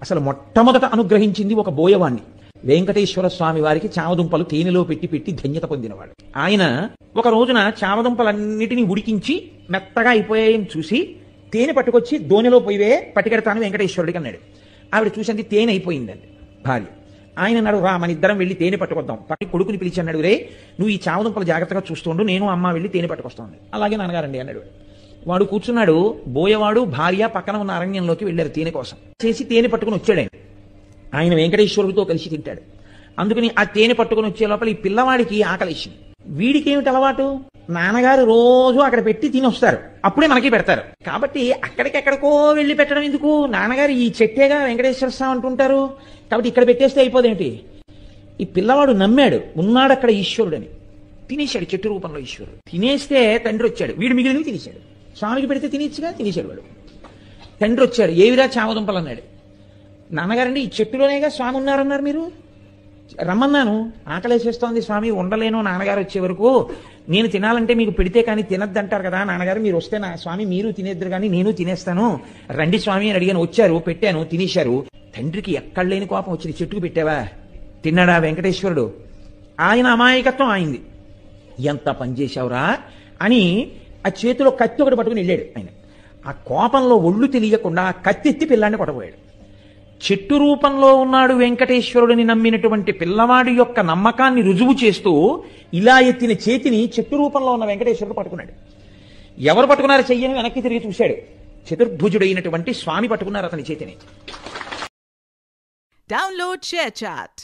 అసలు మొట్టమొదట అనుగ్రహించింది ఒక బోయవాణ్ణి. వెంకటేశ్వర స్వామి వారికి చామదుంపలు తేనెలో పెట్టి పెట్టి ధన్యత పొందినవాడు ఆయన. ఒక రోజున చామదుంపలన్నిటినీ ఉడికించి మెత్తగా అయిపోయాయని చూసి తేనె పట్టుకొచ్చి దోణిలో పోయివే పట్టుకెడతాను వెంకటేశ్వరుడికి అన్నాడు. ఆవిడ చూసింది తేనె అయిపోయిందండి భార్య. ఆయన అన్నాడు, రా మన ఇద్దరం వెళ్ళి తేనె పట్టుకొద్దాం. పట్టి కొడుకుని పిలిచి అన్నాడు, రే నువ్వు ఈ చామదుంపలు జాగ్రత్తగా చూస్తుండు, నేను అమ్మ వెళ్ళి తేనె పట్టుకొస్తాను. అలాగే నాన్నగారండి అన్నాడు. వాడు కూర్చున్నాడు. బోయవాడు భార్య పక్కన ఉన్న అరణ్యంలోకి వెళ్ళారు తేనె కోసం. చేసి తేనె పట్టుకుని వచ్చాడు ఆయన. ఆయన వెంకటేశ్వరుడితో కలిసి తింటాడు. అందుకని ఆ తేనె పట్టుకుని వచ్చే లోపల ఈ పిల్లవాడికి ఆకలిసింది. వీడికి ఏమిటి అలవాటు, నాన్నగారు రోజు అక్కడ పెట్టి తినొస్తారు, అప్పుడే మనకి పెడతారు. కాబట్టి అక్కడికెక్కడికో వెళ్ళి పెట్టడం ఎందుకు, నాన్నగారు ఈ చెట్టేగా వెంకటేశ్వర స్వామి అంటుంటారు, కాబట్టి ఇక్కడ పెట్టేస్తే అయిపోదేంటి. ఈ పిల్లవాడు నమ్మాడు, ఉన్నాడు అక్కడ ఈశ్వరుడని. తినేశాడు చెట్టు రూపంలో ఈశ్వరుడు. తినేస్తే తండ్రి వచ్చాడు, వీడు మిగిలినవి తినేశాడు. స్వామికి పెడితే తినేచ్చుగా, తినేశాడు వాడు. తండ్రి వచ్చాడు, ఏవిరా చామదుంపలు అన్నాడు. నాన్నగారండి ఈ చెట్టులోనేగా స్వామి ఉన్నారన్నారు, మీరు రమ్మన్నాను, ఆకలేసేస్తోంది స్వామి, ఉండలేను నాన్నగారు వచ్చే వరకు, నేను తినాలంటే మీకు పెడితే కానీ తినద్దంటారు కదా నాన్నగారు, మీరు వస్తే నా స్వామి మీరు తినేద్దరు కానీ నేను తినేస్తాను, రండి స్వామి అని అడిగాను. వచ్చారు, పెట్టాను, తినేశారు. తండ్రికి ఎక్కడ లేని కోపం వచ్చింది. చెట్టుకు పెట్టావా, తిన్నాడా వెంకటేశ్వరుడు. ఆయన అమాయకత్వం ఆయింది. ఎంత పనిచేశావురా అని ఆ చేతిలో కత్తి ఒకటి పట్టుకుని వెళ్ళాడు ఆయన. ఆ కోపంలో ఒళ్ళు తెలియకుండా కత్తెత్తి పిల్లాన్ని కొట్టబోయాడు. చెట్టు రూపంలో ఉన్నాడు వెంకటేశ్వరుడిని నమ్మినటువంటి పిల్లవాడి యొక్క నమ్మకాన్ని రుజువు చేస్తూ ఇలా ఎత్తిన చేతిని చెట్టు రూపంలో ఉన్న వెంకటేశ్వరుడు పట్టుకున్నాడు. ఎవరు పట్టుకున్నారు చెయ్యని వెనక్కి తిరిగి చూశాడు. చతుర్భుజుడైనటువంటి స్వామి పట్టుకున్నారు అతని చేతిని. Download ShareChat.